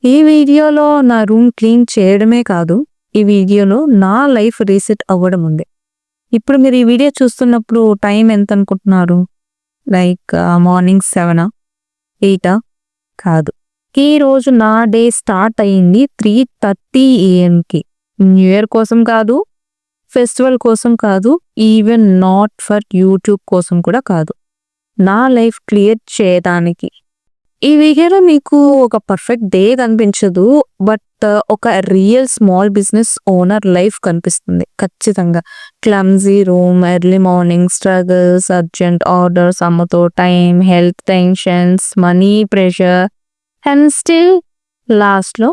ఈ వీడియోలో నా రూమ్ క్లీన్ చేయడమే కాదు, ఈ వీడియోలో నా లైఫ్ రీసెట్ అవ్వడం ఉంది. ఇప్పుడు మీరు ఈ వీడియో చూస్తున్నప్పుడు టైం ఎంత అనుకుంటున్నారు? లైక్ మార్నింగ్ 7 8 కాదు. ఈరోజు నా డే స్టార్ట్ అయింది 3:30 AM. న్యూ ఇయర్ కోసం కాదు, ఫెస్టివల్ కోసం కాదు, ఈవెన్ నాట్ ఫర్ యూట్యూబ్ కోసం కూడా కాదు. నా లైఫ్ క్లియర్ చేయడానికి. ఈ వీడియోలో మీకు ఒక పర్ఫెక్ట్ డే కనిపించదు. బట్ ఒక real small business owner life కనిపిస్తుంది ఖచ్చితంగా. Clumsy room, early morning struggles, urgent orders, అమ్మతో time, health tensions, money pressure and still లాస్ట్లో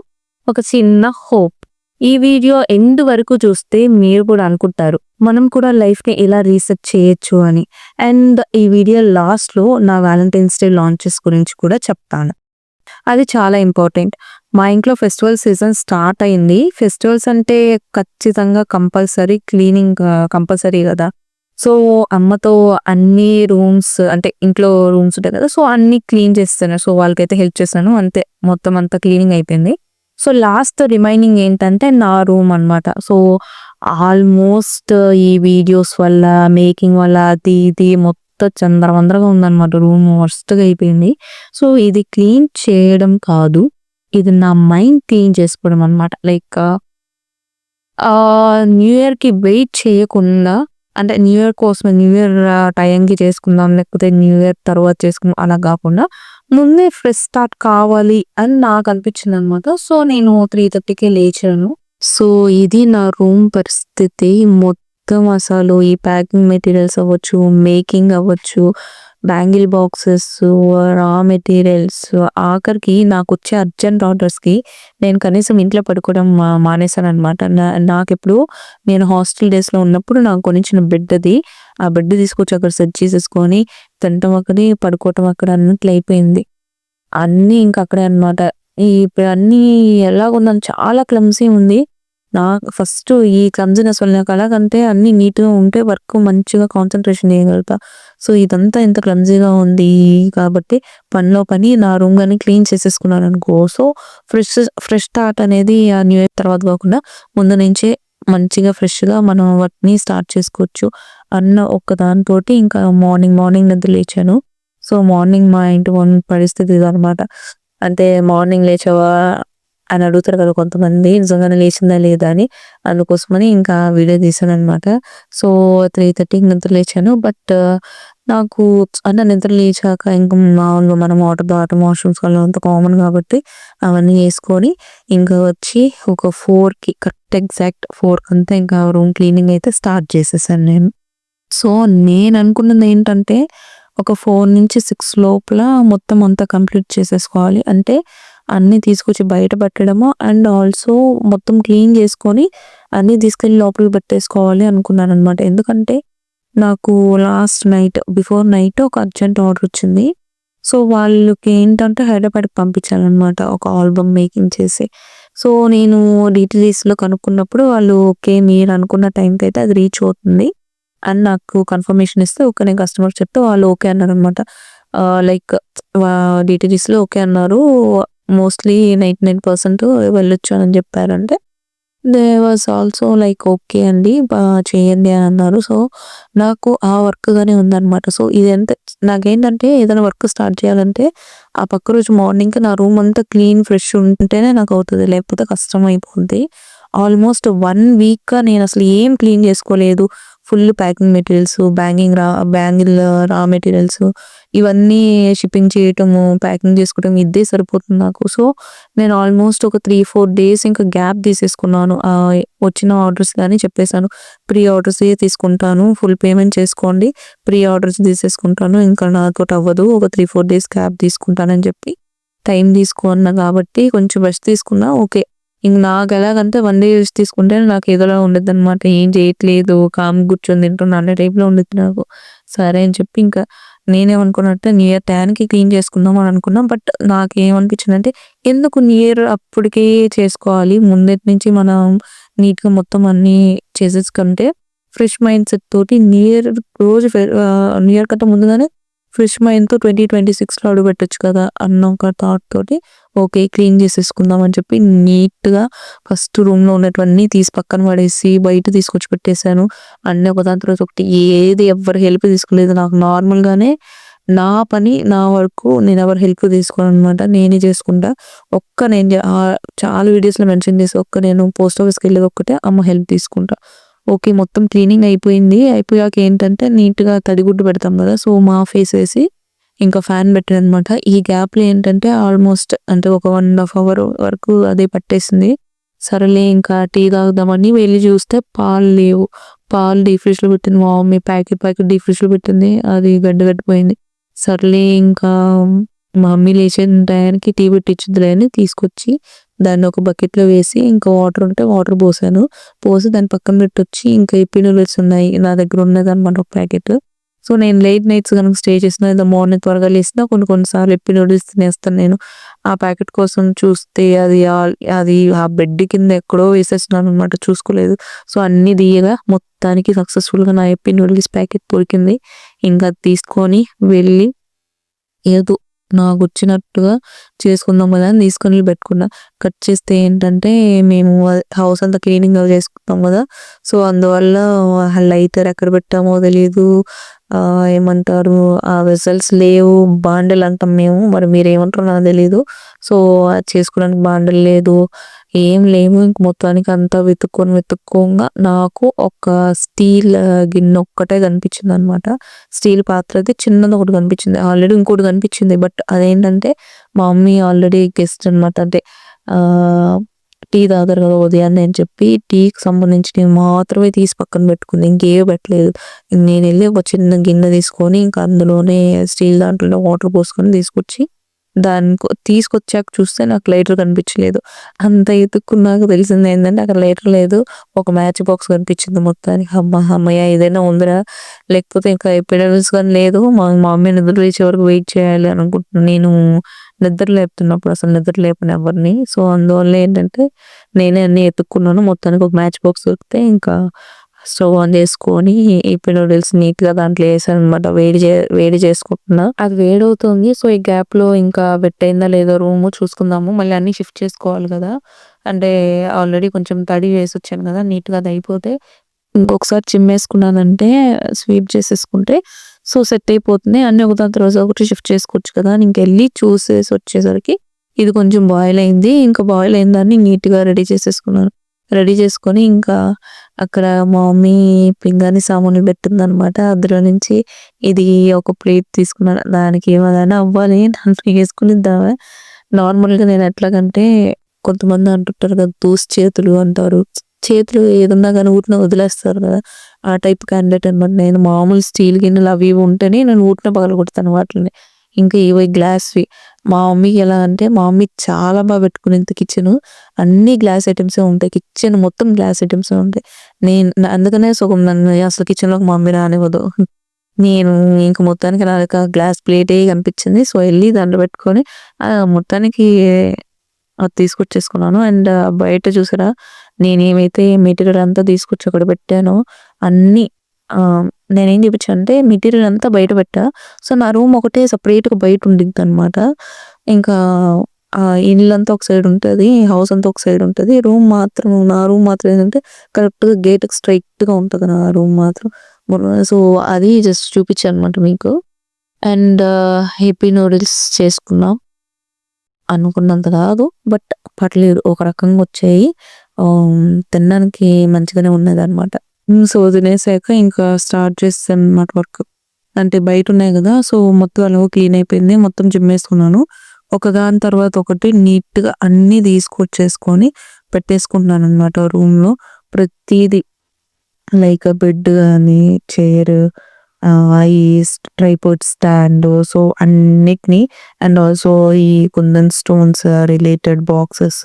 ఒక చిన్న హోప్. ఈ వీడియో ఎండ్ వరకు చూస్తే మీరు కూడా అనుకుంటారు మనం కూడా లైఫ్ని ఇలా రీసెట్ చేయొచ్చు అని. అండ్ ఈ వీడియో లాస్ట్లో నా వ్యాలంటైన్స్ డే లాంచెస్ గురించి కూడా చెప్తాను. అది చాలా ఇంపార్టెంట్. మా ఇంట్లో ఫెస్టివల్ సీజన్ స్టార్ట్ అయింది. ఫెస్టివల్స్ అంటే ఖచ్చితంగా కంపల్సరీ క్లీనింగ్ కంపల్సరీ కదా. సో అమ్మతో అన్ని రూమ్స్ అంటే ఇంట్లో రూమ్స్ ఉంటాయి కదా, సో అన్ని క్లీన్ చేస్తాను. సో వాళ్ళకైతే హెల్ప్ చేశాను, అంతే మొత్తం అంతా క్లీనింగ్ అయిపోయింది. సో లాస్ట్ రిమైనింగ్ ఏంటంటే నా రూమ్ అనమాట. సో ఆల్మోస్ట్ ఈ వీడియోస్ వల్ల, మేకింగ్ వల్ల అది ఇది మొత్తం చందరవందరగా ఉందన్నమాట. రూమ్ వర్స్ట్గా అయిపోయింది. సో ఇది క్లీన్ చేయడం కాదు, ఇది నా మైండ్ క్లీన్ చేసుకోవడం అనమాట. లైక్ న్యూ ఇయర్కి వెయిట్ చేయకుండా, అంటే న్యూ ఇయర్ కోసం న్యూ ఇయర్ టైంకి చేసుకుందాం, లేకపోతే న్యూ ఇయర్ తర్వాత చేసుకుందాం అలా కాకుండా ముందే ఫ్రెష్ స్టార్ట్ కావాలి అని నాకు అనిపించింది అనమాట. సో నేను 3:30కే లేచాను. సో ఇది నా రూమ్ పరిస్థితి మొత్తం. అసలు ఈ ప్యాకింగ్ మెటీరియల్స్ అవ్వచ్చు, మేకింగ్ అవ్వచ్చు, బ్యాంగిల్ బాక్సెస్, రా మెటీరియల్స్, ఆఖరికి నాకు వచ్చే అర్జెంట్ ఆర్డర్స్కి నేను కనీసం ఇంట్లో పడుకోవడం మానేశాను అనమాట. నాకు ఇప్పుడు నేను హాస్టల్ డేస్లో ఉన్నప్పుడు నాకు కొనిచ్చిన బెడ్ అది, ఆ బెడ్ తీసుకొచ్చి అక్కడ సెట్ చేసేసుకొని తినటం అక్కడే, పడుకోవటం అక్కడ అన్నట్లు అయిపోయింది. అన్నీ ఇంకా అక్కడే అనమాట. ఇప్పుడు అన్నీ ఎలాగుందని చాలా క్లమ్సీ ఉంది. నాకు ఫస్ట్ ఈ క్లమ్జీనెస్ వల్ల నాకు ఎలాగంటే అన్నీ నీట్గా ఉంటే వర్క్ మంచిగా కాన్సన్ట్రేషన్ చేయగలుగుతా. సో ఇదంతా ఇంత క్లమ్జీగా ఉంది కాబట్టి పనిలో పని నా రూమ్ కానీ క్లీన్ చేసేసుకున్నాను అనుకో. సో ఫ్రెష్ స్టార్ట్ అనేది ఆ న్యూ ఇయర్ తర్వాత కాకుండా ముందు నుంచే మంచిగా ఫ్రెష్గా మనం వాటిని స్టార్ట్ చేసుకోవచ్చు అన్న ఒక్క దానితోటి ఇంకా మార్నింగ్ నిద్ర లేచాను. సో మార్నింగ్ మా ఇంటి పరిస్థితి ఇదనమాట. అంటే మార్నింగ్ లేచావా అని అడుగుతారు కదా కొంతమంది, నిజంగానే లేచిందా లేదా అని. అందుకోసమని ఇంకా వీడియో తీసాను అనమాట. సో 3:30కి నిద్ర లేచాను. బట్ నాకు అంటే నిద్ర లేచాక ఇంకా మామూలుగా మనం వాటర్ వాష్రూమ్స్ వల్ల అంత కామన్ కాబట్టి అవన్నీ వేసుకొని ఇంకా వచ్చి ఒక 4కి కరెక్ట్ ఎగ్జాక్ట్ 4కి అంతా ఇంకా రూమ్ క్లీనింగ్ అయితే స్టార్ట్ చేసేసాను నేను. సో నేను అనుకున్నది ఏంటంటే ఒక 4 నుంచి 6 లోపల మొత్తం అంతా కంప్లీట్ చేసేసుకోవాలి. అంటే అన్నీ తీసుకొచ్చి బయట పెట్టడము అండ్ ఆల్సో మొత్తం క్లీన్ చేసుకొని అన్నీ తీసుకెళ్ళి లోపలికి పెట్టేసుకోవాలి అనుకున్నాను అనమాట. ఎందుకంటే నాకు లాస్ట్ నైట్ బిఫోర్ నైట్ ఒక అర్జెంట్ ఆర్డర్ వచ్చింది. సో వాళ్ళకి ఏంటంటే హైదరాబాద్కి పంపించాలన్నమాట ఒక ఆల్బమ్ మేకింగ్ చేసి. సో నేను డీటీడీస్లో కనుక్కున్నప్పుడు వాళ్ళు ఓకే మీరు అనుకున్న టైంకి అయితే అది రీచ్ అవుతుంది అని నాకు కన్ఫర్మేషన్ ఇస్తే ఓకే నేను కస్టమర్ చెప్తే వాళ్ళు ఓకే అన్నారు అనమాట. లైక్ డీటీడీస్లో ఓకే అన్నారు. మోస్ట్లీ 99% వెళ్ళొచ్చు అని చెప్పారంటే they was also like okay అండి చేయండి అని అన్నారు. సో నాకు ఆ వర్క్ గానే ఉందన్నమాట. సో ఇదంతా నాకేంటంటే ఏదైనా వర్క్ స్టార్ట్ చేయాలంటే ఆ పక్క రోజు మార్నింగ్ నా రూమ్ అంతా క్లీన్ ఫ్రెష్ ఉంటేనే నాకు అవుతుంది, లేకపోతే కష్టం అయిపోద్ది. ఆల్మోస్ట్ 1 వీక్గా నేను అసలు ఏం క్లీన్ చేసుకోలేదు. ఫుల్ ప్యాకింగ్ మెటీరియల్స్, బ్యాంగిల్ రా మెటీరియల్స్ ఇవన్నీ షిప్పింగ్ చేయటము, ప్యాకింగ్ చేసుకోవటం ఇదే సరిపోతుంది నాకు. సో నేను ఆల్మోస్ట్ ఒక 3-4 డేస్ ఇంకా గ్యాప్ తీసేసుకున్నాను. వచ్చిన ఆర్డర్స్ కానీ చెప్పేశాను ప్రీ ఆర్డర్స్ తీసుకుంటాను, ఫుల్ పేమెంట్ చేసుకోండి, ప్రీ ఆర్డర్స్ తీసేసుకుంటాను, ఇంకా నాతోటి అవ్వదు, ఒక 3-4 డేస్ గ్యాప్ తీసుకుంటానని చెప్పి టైం తీసుకున్నా కాబట్టి కొంచెం రెస్ట్ తీసుకున్నా ఓకే. ఇంక నాకు ఎలాగంటే 1 డే రెస్ట్ తీసుకుంటే నాకు ఏదోలా ఉండద్దు అనమాట. ఏం చేయట్లేదు, కామ్ కూర్చొని తింటున్నా అనే టైప్లో ఉండద్దు నాకు. సరే అని చెప్పి ఇంకా నేనేమనుకున్నట్టే న్యూ ఇయర్ టైంకి క్లీన్ చేసుకుందాం అని అనుకున్నాం. బట్ నాకేమనిపించిందంటే ఎందుకు న్యూ ఇయర్ అప్పటికే చేసుకోవాలి, ముందటి నుంచి మనం నీట్గా మొత్తం అన్నీ చేసేసుకుంటే ఫ్రెష్ మైండ్ సెట్ తోటి న్యూ ఇయర్ కంటే ముందుగానే ఫ్రెష్ మైండ్‌తో 2026లో అడుగుపెట్టొచ్చు కదా! అన్న ఒక థాట్ తోటి ఓకే. క్లీన్ చేసేసుకుందాం అని చెప్పి నీట్‌గా ఫస్ట్ రూమ్‌లో ఉన్నటివన్నీ తీసి పక్కన పడేసి, బయట తీసుకొచ్చి పెట్టేసాను. అన్నీ ఒకదాని తర్వాత ఒకటి ఏది ఎవ్వరి హెల్ప్ తీసుకోలేదు. నాకు నార్మల్‌గానే నా పని, నా వరకు నేనెవరి హెల్ప్ తీసుకోననమాట. నేనే చేసుకుంటా. చాలా వీడియోస్‌లో మెన్షన్ చేశా. నేను పోస్ట్ ఆఫీస్‌కెళ్ళేది ఒక్కటే, అమ్మ హెల్ప్ తీసుకుంటా. ఓకే. మొత్తం క్లీనింగ్ అయిపోయింది. అయిపోయాక ఏంటంటే నీట్‌గా తడిగుడ్డు పెడతాం కదా! సో, మాఫేసేసి ఇంకా ఫ్యాన్ పెట్టాననమాట. ఈ గ్యాప్‌లో ఏంటంటే ఆల్మోస్ట్ అంటే ఒక 1 ½ అవర్ వరకు అదే పట్టేసింది. సరేలే ఇంకా టీ తాగుదామని వెళ్లి చూస్తే పాలు లేవు. పాలు డీప్ ఫ్రిడ్జ్‌లో పెట్టింది మా మమ్మీ. ప్యాకెట్ డీప్ ఫ్రిడ్జ్‌లో పెట్టింది. అది గడ్డగట్టిపోయింది. సర్లే ఇంకా మా మమ్మీ లేచే టయానికి టీ పెట్టిచ్చిద్దిలే అని తీసుకొచ్చి దాన్ని ఒక బకెట్‌లో వేసి ఇంకా వాటర్ ఉంటే వాటర్ పోసాను. పోసి దాన్ని పక్కన పెట్టొచ్చి ఇంకా యప్పీ నూడిల్స్ ఉన్నాయి. నా దగ్గర ఉన్నదనమాట ఒక ప్యాకెట్. సో, నేను లేట్ నైట్స్ గనుక స్టే చేసినా లేదా మార్నింగ్ త్వరగా లేసినా కొన్ని సార్లు యప్పీ నూడిల్స్ తినేస్తాను నేను. ఆ ప్యాకెట్ కోసం చూస్తే అది ఆ బెడ్ కింద ఎక్కడో వేసేసినాననమాట చూసుకోలేదు. సో, అన్నీ తీయగా మొత్తానికి సక్సెస్‌ఫుల్‌గా నా యప్పీ నూడిల్స్ ప్యాకెట్ దొరికింది. ఇంకా అది తీసుకొని వెళ్ళి ఏదో నాకొచ్చినట్టుగా చేసుకుందాం కదా అని తీసుకొని పెట్టుకున్నా. కట్ చేస్తే ఏంటంటే మేము హౌస్ అంతా క్లీనింగ్ అవి చేసుకుంటాం కదా! సో, అందువల్ల లైటర్ ఎక్కడ పెట్టామో తెలీదు. ఏమంటారు ఆ వెసల్స్ లేవు. బాండిల్ అంటాం మేము. మరి మీరేమంటారో నాకు తెలీదు. సో, అది చేసుకోవడానికి బాండిల్ లేదు. ఏం లేవు. ఇంక మొత్తానికి అంతా వెతుక్కోంగా నాకు ఒక స్టీల్ గిన్నె ఒక్కటే కనిపించిందనమాట. స్టీల్ పాత్రది చిన్నదొకటి కనిపించింది. ఆల్రెడీ ఇంకోటి కనిపించింది. బట్ అదేంటంటే మా మమ్మీ ఆల్రెడీ గెస్ట్ అనమాట. అంటే ఆహ్, టీ తాగుతారు కదా ఉదయాన్నే అని చెప్పి టీకి సంబంధించినవి మాత్రమే తీసి పక్కన పెట్టుకుంది. ఇంకేవి పెట్టలేదు. నేనెళ్ళి ఒక చిన్న గిన్నె తీసుకొని ఇంక అందులోనే స్టీల్ దాంట్లోనే వాటర్ పోసుకొని తీసుకొచ్చి తీసుకొచ్చాక చూస్తే నాకు లైటర్ కనిపించలేదు. అంత ఎతుక్కున్నాక తెలిసిందేంటంటే అక్కడ లైటర్ లేదు. ఒక మ్యాచ్ బాక్స్ కనిపించింది మొత్తానికి. హమ్మయ్య! ఇదైనా ఉందిరా లేకపోతే ఇంకా ఎపిడమిల్స్ గాని లేదు. మా మమ్మీ నిద్ర లేచే వరకు వెయిట్ చేయాలి అనుకుంటున్నా. నేను నిద్ర లేపుతున్నప్పుడు అసలు నిద్ర లేపను ఎవరిని. సో, అందువల్ల ఏంటంటే నేనే అన్నీ ఎతుక్కున్నాను. మొత్తానికి ఒక మ్యాచ్ బాక్స్ దొరికితే ఇంకా స్టవ్ ఆన్ చేసుకొని యప్పీ నూడిల్స్ నీట్‌గా దాంట్లో ఏసాననమాట. వేడి చేసుకుంటున్నా. అది వేడవుతుంది. సో, ఈ గ్యాప్‌లో ఇంకా వెట్టయిందా లేదో రూము చూసుకుందాము. మళ్ళీ అన్నీ షిఫ్ట్ చేసుకోవాలి గదా! అంటే ఆల్రెడీ కొంచెం తడి వేసొచ్చాను గదా! నీట్‌గా అదయిపోతే ఇంకొకసారి చిమ్మేసుకున్నానంటే స్వీప్ చేసేసుకుంటే సో, సెట్ అయిపోతుంది. అన్నీ ఒకదాని తర్వాత ఒకటి షిఫ్ట్ చేసుకోవచ్చు కదా! అని ఇంకెళ్ళి చూసేసొచ్చేసరికి ఇది కొంచెం బాయిల్ అయింది. ఇంకా బాయిల్ అయిన దాన్ని నీట్‌గా రెడీ చేసేసుకున్నాను. రెడీ చేసుకొని ఇంకా అక్కడ మా మమ్మీ పింగాణీ సామాన్లు పెట్టిందనమాట. అందులో నుంచి ఇది ఒక ప్లేట్ తీసుకున్నాను. దానికి ఏమన్నా అవ్వాలి దాంట్లో ఏసుకునిద్దామా నార్మల్‌గా నేను ఎట్లాగంటే కొంతమంది అంటుంటారు కదా! దూసి చేతులు అంటారు. చేతులు ఏదున్నా గాని ఊరికనే వదిలేస్తారు కదా! ఆ టైప్ క్యాండిడేట్ అనమాట నేను. మామూలు స్టీల్ గిన్నెలు అవి ఇవి ఉంటేనే నేను ఊరికనే పగలగొడతాను వాటిల్ని. ఇంకా ఇవి గ్లాస్‌వి. మా మమ్మీకి ఎలా అంటే మా మమ్మీ చాలా బాగా పెట్టుకునిద్ది కిచెను. అన్నీ గ్లాస్ ఐటెమ్సే ఉంటాయి. కిచెన్ మొత్తం గ్లాస్ ఐటెమ్సే ఉంటాయి. అందుకనే సగం నన్ను అసలు కిచెన్‌లోకి మా మమ్మీ రానివ్వదు. నేను ఇంక మొత్తానికి నాకొక గ్లాస్ ప్లేటే కనిపించింది. సో, ఎళ్లి దాంట్లో పెట్టుకొని మొత్తానికి అది తీసుకొచ్చేసుకున్నాను. అండ్ బయట చూసారా నేనేమైతే మెటీరియల్ అంతా తీసుకొచ్చి అక్కడ పెట్టానో అన్నీ నేనేం చూపించానంటే మెటీరియల్ అంతా బయట పెట్టా. సో, నా రూమ్ ఒకటే సెపరేట్‌గా బయట ఉండిద్దనమాట. ఇంకా ఇల్లంతా ఒక సైడ్ ఉంటది. హౌస్ అంతా ఒక సైడ్ ఉంటది. నా రూమ్ మాత్రం ఏంటంటే కరెక్ట్‌గా గేట్‌కి స్ట్రెయిట్‌గా ఉంటది నా రూమ్ మాత్రం. సో, అది జస్ట్ చూపించాననమాట మీకు. అండ్ యప్పీ నూడిల్స్ చేసుకున్నాం. అనుకున్నంత కాదు. బట్ పర్లేదు ఒక రకంగా వచ్చాయి. తినడానికి మంచిగానే ఉన్నదనమాట. సో, తినేసాక ఇంకా స్టార్ట్ చేశాననమాట వర్క్. అంటే బయటున్నాయి గదా! సో, మొత్తం ఎలాగో క్లీన్ అయిపోయింది. మొత్తం చిమ్మేసుకున్నాను. ఒకదాని తర్వాత ఒకటి నీట్‌గా అన్నీ తీసుకొచ్చేసుకొని పెట్టేసుకుంటున్నాననమాట రూమ్‌లో. ప్రతీది లైక్ బెడ్ గాని, చైర్ ఈ ట్రైపాడ్ స్టాండు సో, అన్నిటిని అండ్ ఆల్సో ఈ kundan stones related boxes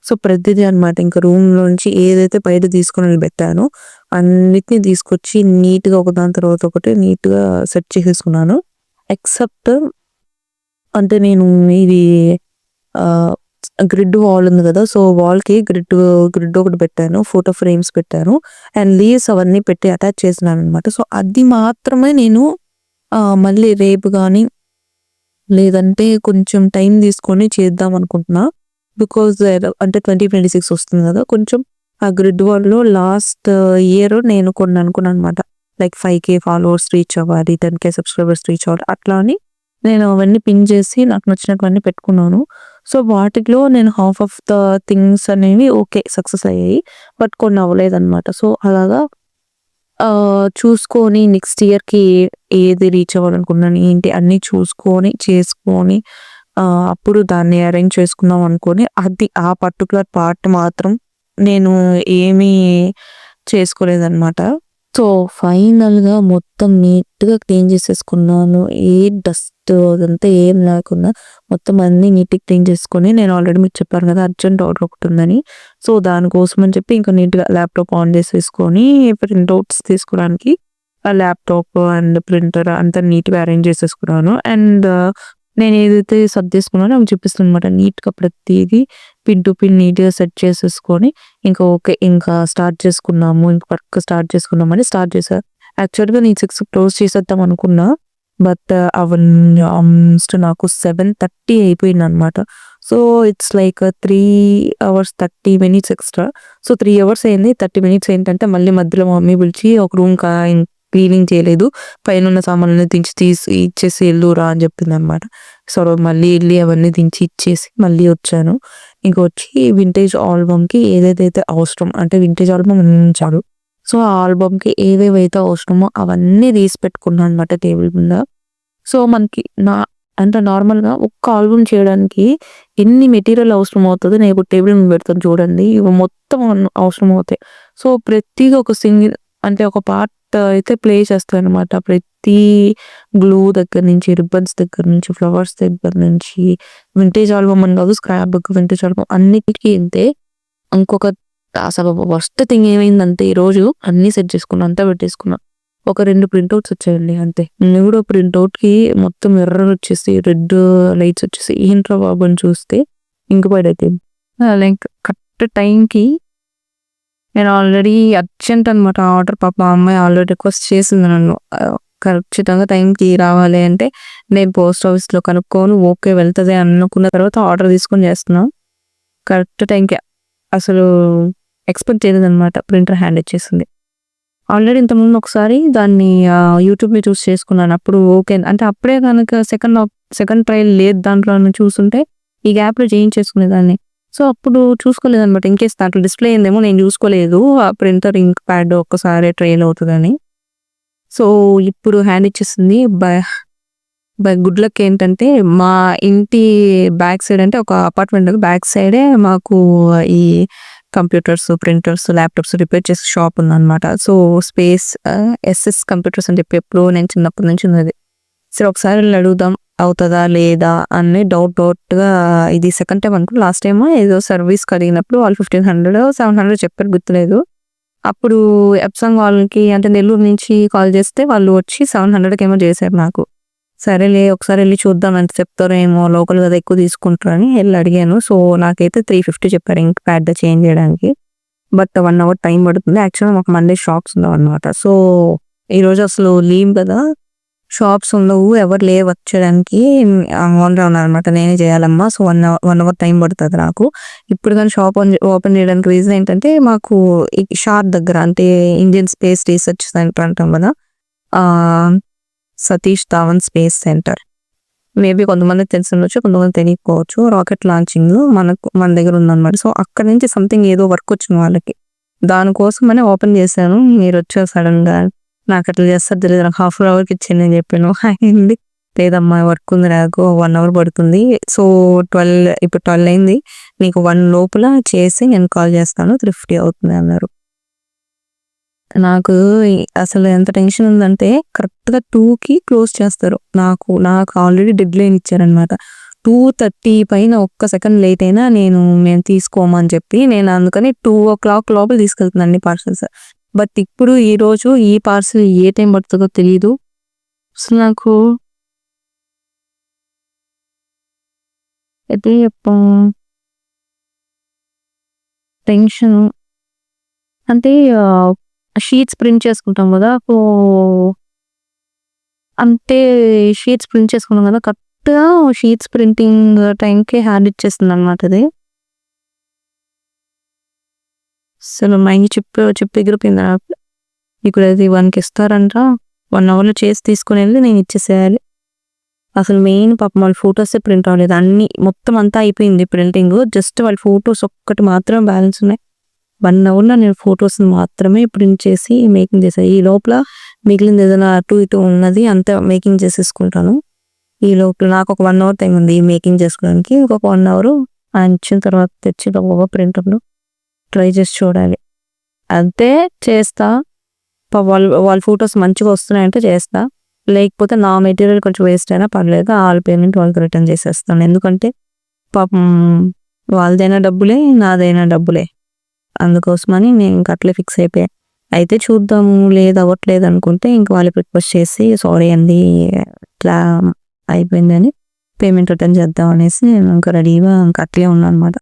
so, ప్రతిదీ అనమాట. ఇంకా రూమ్‌లోంచి ఏదైతే బయట తీసుకొని పెట్టానో అన్నిటిని తీసుకొచ్చి నీట్‌గా ఒకదాని తర్వాత ఒకటి నీట్‌గా సెట్ చేసేసుకున్నాను. ఎక్సెప్ట్ అంటే నేను ఇది ఆహ్, గ్రిడ్ వాల్ ఉంది గదా! సో, వాల్‌కి గ్రిడ్ ఒకటి పెట్టాను. ఫోటో ఫ్రేమ్స్ పెట్టాను. అండ్ లీవ్స్ అవన్నీ పెట్టి అటాచ్ చేసినాననమాట. సో, అది మాత్రమే నేను మళ్ళీ రేపు గానీ, లేదంటే కొంచెం టైం తీసుకొని చేద్దాం అనుకుంటున్నా. బికాజ్ అంటే 2026 వస్తుంది గదా! కొంచెం ఆ గ్రిడ్ వాల్‌లో లాస్ట్ ఇయర్ నేను కొన్ని అనుకున్నాననమాట. లైక్ 5,000 ఫాలోవర్స్ రీచ్ అవ్వాలి, 10,000 సబ్స్క్రైబర్స్ రీచ్ అవ్వాలి. అట్లా అని నేను అవన్నీ పిన్ చేసి నాకు నచ్చినటువన్నీ పెట్టుకున్నాను. సో, వాటిలో నేను హాఫ్ ఆఫ్ ద థింగ్స్ అనేవి ఓకే. సక్సెస్ అయ్యాయి. బట్ కొన్ని అవ్వలేదనమాట. సో, అలాగా చూసుకొని నెక్స్ట్ ఇయర్‌కి ఏది రీచ్ అవ్వాలనుకున్నాను, ఏంటి అన్నీ చూసుకొని, చేసుకొని అప్పుడు దాన్ని అరేంజ్ చేసుకుందాం అనుకోని అది ఆ పర్టిక్యులర్ పార్ట్ మాత్రం నేను ఏమీ చేసుకోలేదనమాట. సో, ఫైనల్‌గా మొత్తం నీట్‌గా క్లీన్ చేసేసుకున్నాను. ఏ డస్ట్ అదంతా ఏం లేకుండా మొత్తం అన్నీ నీట్‌గా క్లీన్ చేసుకొని నేను ఆల్రెడీ మీకు చెప్పాను కదా! అర్జెంట్ ఆర్డర్ ఒకటుందని. సో, దానికోసం అని చెప్పి ఇంకా నీట్‌గా ల్యాప్‌టాప్ ఆన్ చేసేసుకొని ప్రింటౌట్స్ తీసుకోవడానికి ఆ ల్యాప్‌టాప్ అండ్ ప్రింటర్ అంతా నీట్‌గా అరేంజ్ చేసేసుకున్నాను. అండ్ నేనేదైతే సర్దేసుకున్నానో అవి చూపిస్తాననమాట. నీట్‌గా ప్రతీదీ పిన్ టు పిన్ నీట్‌గా సెట్ చేసేసుకొని ఇంకా ఓకే. ఇంకా స్టార్ట్ చేసుకున్నాము. ఇంక వర్క్ స్టార్ట్ చేసుకున్నామని స్టార్ట్ చేశా. యాక్చువల్‌గా నేను 6 క్లోజ్ చేసేద్దాం అనుకున్నా. బట్ ఆల్మోస్ట్ నాకు 7:30 అయిపోయిందనమాట. So, it's like 3 hours 30 minutes extra. So, 3 hours అయింది. 30 మినిట్స్ ఏంటంటే మళ్ళీ మధ్యలో మా మమ్మీ పిలిచి ఒక రూమ్ క్లీనింగ్ చేయలేదు. పైనున్న సామాన్లన్నీ దించి తీసి ఇచ్చేసి ఎళ్ళురా అని చెప్పిందనమాట. సో, మళ్ళీ ఎళ్లి అవన్నీ దించి ఇచ్చేసి మళ్ళీ వచ్చాను. ఇంకొచ్చి వింటేజ్ ఆల్బమ్‌కి ఏదేదైతే అవసరం అంటే వింటేజ్ ఆల్బమ్ చాలు. సో, ఆ ఆల్బమ్‌కి ఏవేవైతే అవసరమో అవన్నీ తీసి పెట్టుకున్నాననమాట టేబుల్ మీద. సో, మనకి అంటే నార్మల్‌గా ఒక్క ఆల్బమ్ చేయడానికి ఎన్ని మెటీరియల్ అవసరమవుతదో నేను ఇప్పుడు టేబుల్ మీద పెడతాను చూడండి. ఇవి మొత్తం అవసరమవుతాయి. సో, ప్రతీది ఒక సింగిల్ అంటే ఒక పార్ట్ అయితే ప్లే చేస్తాననమాట. ప్రతి గ్లూ దగ్గర నుంచి, రిబ్బన్స్ దగ్గర నుంచి, ఫ్లవర్స్ దగ్గర నుంచి, వింటేజ్ ఆల్బమ్ అని కాదు స్క్రాప్ బుక్, వింటేజ్ ఆల్బమ్ అన్నిటికి ఇంతే. ఇంకొక అసలు వరస్ట్ థింగ్ ఏమైందంటే ఈరోజు అన్నీ సెట్ చేసుకున్నా. అంతా పెట్టేసుకున్నా. ఒక 2 ప్రింటౌట్స్ వచ్చాయండి అంతే. మూడో ప్రింటౌట్‌కి మొత్తం ఎర్రర్ వచ్చేసి, రెడ్ లైట్స్ వచ్చేసి ఏంట్రా బాబు అని చూస్తే ఇంక్ వైట్ అయిపోయింది. లైక్ కరెక్ట్ టైంకి నేను ఆల్రెడీ అర్జెంట్ అనమాట ఆర్డర్. పాపం ఆ అమ్మాయి ఆల్రెడీ రిక్వెస్ట్ చేసింది నన్ను. ఖచ్చితంగా టైంకి రావాలి అంటే నేను పోస్ట్ ఆఫీస్‌లో కనుక్కొని ఓకే వెళ్తది అనుకున్న తర్వాత ఆర్డర్ తీసుకొని చేస్తున్నా. కరెక్ట్ టైంకి అసలు ఎక్స్‌పెక్ట్ చేయలేదనమాట. ప్రింటర్ హ్యాండ్ ఇచ్చేసింది. ఆల్రెడీ ఇంతకుముందు ఒకసారి దాన్ని యూట్యూబ్‌లో చూసి చేసుకున్నాను. అప్పుడు ఓకే. అంటే అప్పుడే గనక సెకండ్ ట్రయల్ లేదు దాంట్లో అని చూసుంటే ఈ గ్యాప్‌లో చేయించేసుకునేదాన్ని. సో, అప్పుడు చూసుకోలేదనమాట. ఇన్‌కేస్ దాంట్లో డిస్‌ప్లే అయిందేమో నేను చూసుకోలేదు. ఆ ప్రింటర్ ఇంక్ ప్యాడ్ ఒక్కసారే ట్రైల్ అవుతదని. సో, ఇప్పుడు హ్యాండ్ ఇచ్చేసింది. బై గుడ్ లక్ ఏంటంటే మా ఇంటి బ్యాక్ సైడ్ అంటే ఒక అపార్ట్మెంట్ బ్యాక్ సైడే మాకు ఈ కంప్యూటర్స్, ప్రింటర్స్, ల్యాప్‌టాప్స్ రిపేర్ చేసే షాప్ ఉందనమాట. సో, స్పేస్ ఎస్ఎస్ కంప్యూటర్స్ అని చెప్పి ఎప్పుడో నేను చిన్నప్పటి నుంచి ఉన్నది. సరే ఒకసారి ఎళ్లి అడుగుదాం అవుతదా? లేదా? అని డౌట్‌గా ఇది సెకండ్ టైమ్ అనుకుంటా. లాస్ట్ టైమ్ ఏదో సర్వీస్‌కి అడిగినప్పుడు వాళ్ళు 1500, 700 చెప్పారు గుర్తులేదు. అప్పుడు ఎప్సమ్ వాళ్ళకి అంటే నెల్లూరు నుంచి కాల్ చేస్తే వాళ్ళు వచ్చి 700కేమో చేశారు నాకు. సరేలే ఒకసారి ఎళ్లి చూద్దాం ఎంత చెప్తారో ఏమో లోకల్ కదా ఎక్కువ తీసుకుంటారని ఎళ్లి అడిగాను. సో, నాకైతే 350 చెప్పారు ఇంక్ ప్యాడ్ చేంజ్ చేయడానికి. బట్ 1 అవర్ టైం పడుతుంది. యాక్చువల్‌గా మాకు మండే షాప్స్ ఉండవనమాట. సో, ఈరోజు అసలు లీవ్ కదా! షాప్స్ ఉండవు. ఎవరు లేరు వర్క్ చేయడానికి. ఓనర్ ఉన్నారనమాట. నేనే చేయాలమ్మా. సో, 1 అవర్ టైం పడతది నాకు. ఇప్పుడు గాని షాప్ ఓపెన్ చేయడానికి రీజన్ ఏంటంటే మాకు ఈ షాప్ దగ్గర అంటే ఇండియన్ స్పేస్ రీసెర్చ్ సెంటర్ అంటాం కదా! ఆహ్, Satish Dhawan space centre. Maybe కొంతమందికి తెలిసుండొచ్చు. కొంతమందికి తెలియకపోవచ్చు. రాకెట్ లాంచింగ్ మన దగ్గర ఉందనమాట. సో, అక్కడి నుంచి సంథింగ్ ఏదో వర్క్ వచ్చింది వాళ్ళకి. దానికోసమని ఓపెన్ చేశాను. మీరొచ్చారు సడెన్‌గా. నాకట్లా చేస్తారో తెలీదు. నాకు హాఫ్ అన్ అవర్‌కి ఇచ్చేయండి అని చెప్పాను. అయింది. లేదమ్మా వర్క్ ఉంది నాకు 1 అవర్ పడుతుంది. సో, 12 అయింది. నీకు 1 లోపల చేసి నేను కాల్ చేస్తాను. 350 అవుతుంది అన్నారు. నాకు అసలు ఎంత టెన్షన్ ఉందంటే కరెక్ట్‌గా 2కి క్లోజ్ చేస్తారు. నాకు ఆల్రెడీ డెడ్‌లైన్ ఇచ్చారనమాట. 2:30 పైన ఒక్క సెకండ్ లేట్ అయినా మేము తీసుకోమని చెప్పి నేను అందుకని 2:00 లోపల తీసుకెళ్తున్నా అన్ని పార్సెల్స్. బట్ ఇప్పుడు ఈరోజు ఈ పార్సెల్ ఏ టైం పడుతదో తెలీదు. అసలు నాకు ఎట్లా చెప్పాం టెన్షను. అంటే షీట్స్ ప్రింట్ చేసుకుంటాం గదా! సో, అంటే షీట్స్ ప్రింట్ చేసుకున్నాం కదా! కరెక్ట్‌గా షీట్స్ ప్రింటింగ్ టైంకే హ్యాండ్ ఇచ్చేసిందనమాట అది. అసలు మైండ్ చిప్ ఎగిరిపోయింది నాకు. ఇప్పుడు అది 1కి ఇస్తారంట. 1 అవర్‌లో చేసి తీసుకొనెళ్ళి నేను ఇచ్చేసేయాలి. అసలు మెయిన్ పాపం వాళ్ళ ఫోటోసే ప్రింట్ అవ్వలేదు. అన్నీ మొత్తం అంతా అయిపోయింది ప్రింటింగు. జస్ట్ వాళ్ళ ఫోటోస్ ఒక్కటి మాత్రమే బ్యాలెన్స్ ఉన్నాయి. 1 అవర్‌లో నేను ఫోటోస్‌ని మాత్రమే ప్రింట్ చేసి మేకింగ్ చేశా. ఈ లోపల మిగిలింది ఏదైనా అటు ఇటు ఉన్నది అంతా మేకింగ్ చేసేసుకుంటాను. ఈ లోపల నాకొక 1 అవర్ టైం ఉంది ఈ మేకింగ్ చేసుకోవడానికి. ఇంకొక 1 అవరు ఆయన ఇచ్చిన తర్వాత తెచ్చి గబగబా ప్రింటర్‌లో ట్రై చేసి చూడాలి. అంతే చేస్తా. వాళ్ళ ఫోటోస్ మంచిగా వస్తున్నాయంటే చేస్తా. లేకపోతే నా మెటీరియల్ కొంచెం వేస్ట్ అయినా పర్లేదు. ఆళ్ళ పేమెంట్ వాళ్ళకి రిటర్న్ చేసేస్తాను. ఎందుకంటే పాపం వాళ్ళదైనా డబ్బులే, నాదైనా డబ్బులే. అందుకోసమని నేను ఇంక అట్లే ఫిక్స్ అయిపోయా. అయితే చూద్దాము అవ్వట్లేదు అనుకుంటే ఇంక వాళ్ళకి రిక్వెస్ట్ చేసి సారీ అండి ఇట్లా అయిపోయిందని పేమెంట్ రిటర్న్ చేద్దాం అనేసి నేను ఇంక రెడీగా ఇంక అట్లే ఉన్నానన్నమాట.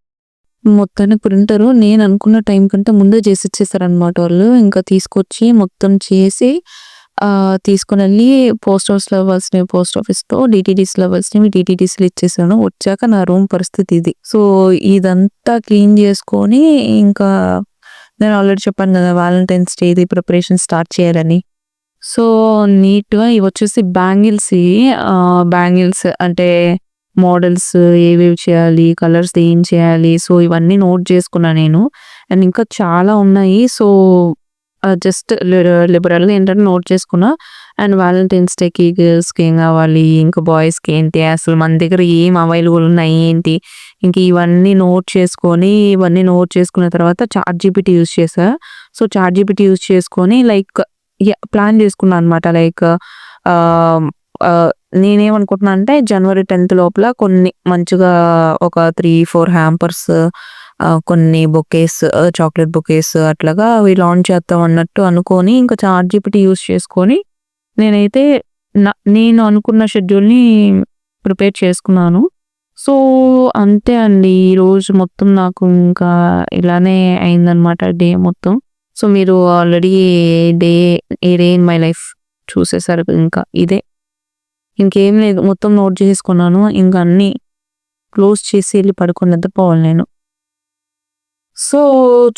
మొత్తానికి ప్రింటరు నేను అనుకున్న టైం కంటే ముందే చేసి ఇచ్చేసారనమాట వాళ్ళు. ఇంకా తీసుకొచ్చి మొత్తం చేసి తీసుకొనెళ్ళి పోస్ట్ హౌస్‌లో ఇవ్వాల్సినవి పోస్ట్ ఆఫీస్‌లో, డీటీడీస్‌లో ఇవ్వాల్సినవి డీటీడీస్‌లో ఇచ్చేసాను. వచ్చాక నా రూమ్ పరిస్థితి ఇది. సో, ఇదంతా క్లీన్ చేసుకొని ఇంకా నేను ఆల్రెడీ చెప్పాను కదా! వాలంటైన్స్ డేది ప్రిపరేషన్ స్టార్ట్ చేయాలని. సో, నీట్‌గా ఇవొచ్చేసి బ్యాంగిల్స్ అంటే మోడల్స్ ఏవేవి చేయాలి, కలర్స్ ఏం చేయాలి. సో, ఇవన్నీ నోట్ చేసుకున్నా నేను. అండ్ ఇంకా చాలా ఉన్నాయి. సో, జస్ట్ లిబరల్‌గా ఏంటంటే నోట్ చేసుకున్నా. అండ్ వాలంటైన్స్ డేకి గర్ల్స్‌కి ఏం కావాలి, ఇంకా బాయ్స్‌కి ఏంటి, అసలు మన దగ్గర ఏం అవైలబుల్ ఉన్నాయి ఏంటి, ఇంక ఇవన్నీ నోట్ చేసుకున్న తర్వాత చాట్‌జీపీటీ యూజ్ చేశా. సో, చాట్‌జీపీటీ యూజ్ చేసుకొని ప్లాన్ చేసుకున్నా అనమాట. ఆహ్, ఆహ్, నేనేమనుకుంటున్నా అంటే జనవరి 10th లోపల కొన్ని మంచిగా ఒక 3, 4 హ్యాంపర్స్, కొన్ని బొకేస్, చాక్లెట్ బొకేస్ అట్లాగా అవి లాంచ్ చేద్దాం అన్నట్టు అనుకోని ఇంకా చాట్‌జీపీటీ యూజ్ చేసుకొని నేనైతే నేను అనుకున్న షెడ్యూల్‌ని ప్రిపేర్ చేసుకున్నాను. సో, అంతే అండి. ఈరోజు మొత్తం నాకు ఇంకా ఇలానే అయిందనమాట డే మొత్తం. సో, మీరు already day a day in my life చూసేసారు ఇంకా ఇదే. ఇంకేం లేదు. మొత్తం నోట్ చేసుకున్నాను. ఇంక అన్నీ క్లోజ్ చేసి ఎళ్లి పడుకొని నిద్రపోవాలి నేను. సో,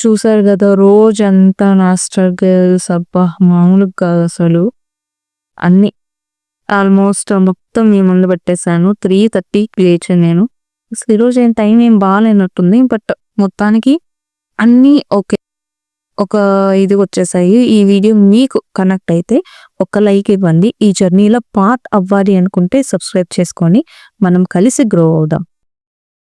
చూసారు గదా! రోజంతా నా స్ట్రగల్స్ అబ్బా! మామూలుగా కాదసలు. అన్నీ ఆల్మోస్ట్ మొత్తం మీ ముందు పెట్టేసాను. 3:30కి లేచాను నేను. అసలు ఈరోజు టైం ఏం బాలేనట్టుంది. బట్ మొత్తానికి అన్నీ ఓకే. ఒక ఇదిగొచ్చేసాయి. ఈ వీడియో మీకు కనెక్ట్ అయితే ఒక లైక్ ఇవ్వండి. ఈ జర్నీలో పార్ట్ అవ్వాలి అనుకుంటే సబ్స్క్రైబ్ చేసుకొని మనం కలిసి గ్రో అవుదాం.